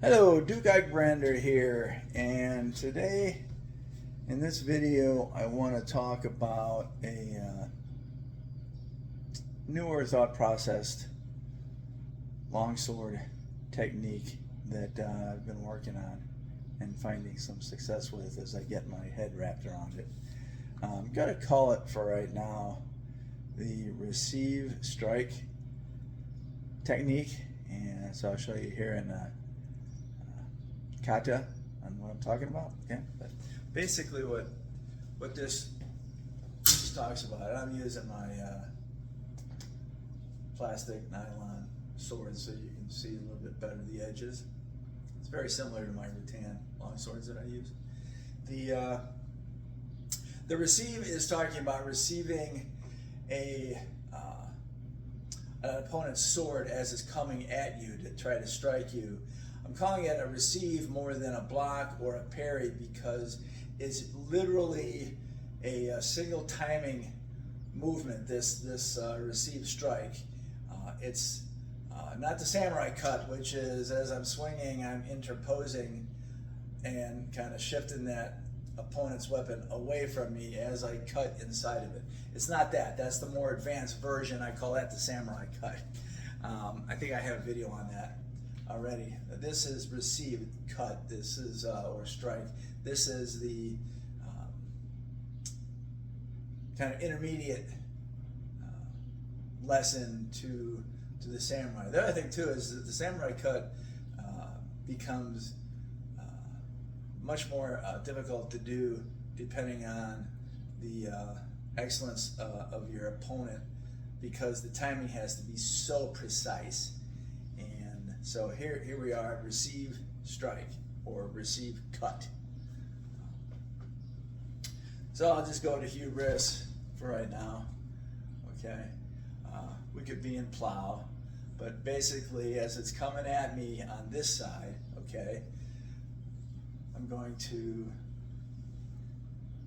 Hello, Dux Eik here, and today in this video I want to talk about a newer thought processed longsword technique that I've been working on and finding some success with as I get my head wrapped around it. I'm going to call it for right now the receive strike technique, and so I'll show you here in kata on what I'm talking about. Okay, but basically what this talks about, I'm using my plastic nylon sword so you can see a little bit better the edges. It's very similar to my rattan long swords that I use. The receive is talking about receiving an opponent's sword as it's coming at you to try to strike you. I'm calling it a receive more than a block or a parry because it's literally a single timing movement, this receive strike. It's not the samurai cut, which is as I'm swinging, I'm interposing and kind of shifting that opponent's weapon away from me as I cut inside of it. It's not that. That's the more advanced version. I call that the samurai cut. I think I have a video on that already. This is receive cut. This is or strike. This is the kind of intermediate lesson to the samurai. The other thing too is that the samurai cut becomes much more difficult to do depending on the excellence of your opponent, because the timing has to be so precise. And so here we are, receive strike or receive cut. So I'll just go to hubris for right now. Okay, we could be in plow, but basically as it's coming at me on this side, okay, I'm going to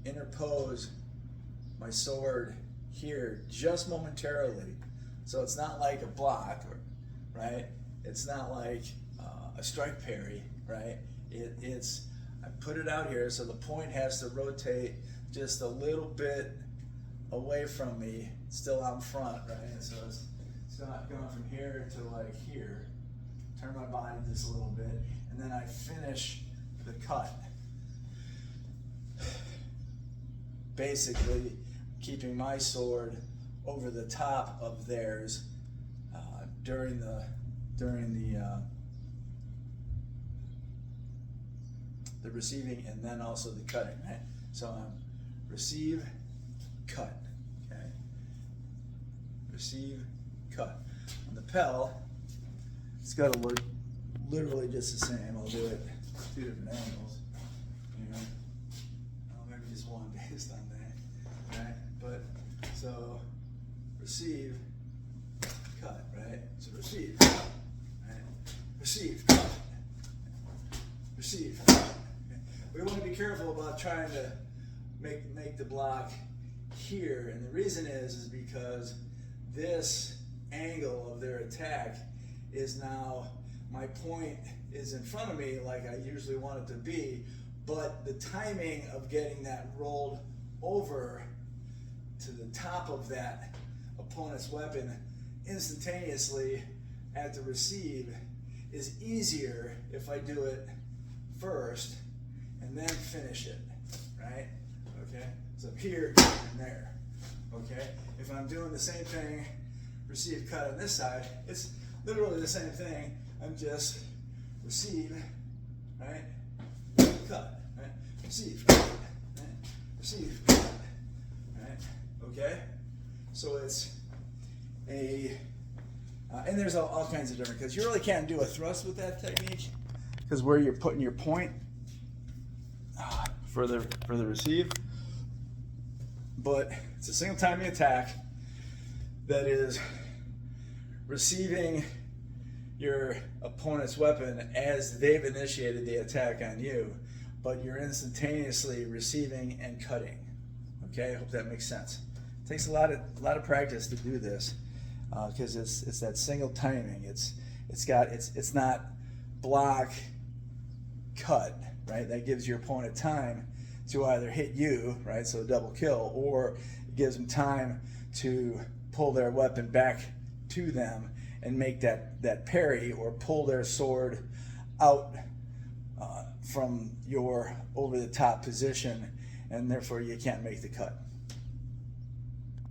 interpose my sword here just momentarily. So it's not like a block, right? It's not like a strike parry, right? I put it out here so the point has to rotate just a little bit away from me, still out front, right? And so it's not going from here to like here. Turn my body just a little bit, and then I finish the cut. Basically keeping my sword over the top of theirs during the receiving and then also the cutting, right? So receive, cut, okay? Receive, cut. On the Pel, it's got to look literally just the same. I'll do it two different angles, you know? Maybe just one based on that, right? But so receive, cut, right? So receive, right? Receive, cut, receive, cut. Okay. We want to be careful about trying to make the block here, and the reason is because this angle of their attack is now, my point is in front of me like I usually want it to be, but the timing of getting that rolled over to the top of that opponent's weapon instantaneously at the receive is easier if I do it first and then finish it, right? Okay, so here and there. Okay, if I'm doing the same thing, receive, cut on this side, it's literally the same thing. I'm just receive, right? Cut, right? Receive, cut, right? Receive, cut, right? Okay, so it's a and there's all kinds of different, because you really can't do a thrust with that technique because where you're putting your point for the receive, but it's a single timing attack that is receiving your opponent's weapon as they've initiated the attack on you, but you're instantaneously receiving and cutting. Okay, I hope that makes sense. It takes a lot of practice to do this because it's that single timing. It's not block cut, right? That gives your opponent time to either hit you, right, so double kill, or it gives them time to pull their weapon back to them and make that parry, or pull their sword out from your over the top position, and therefore you can't make the cut.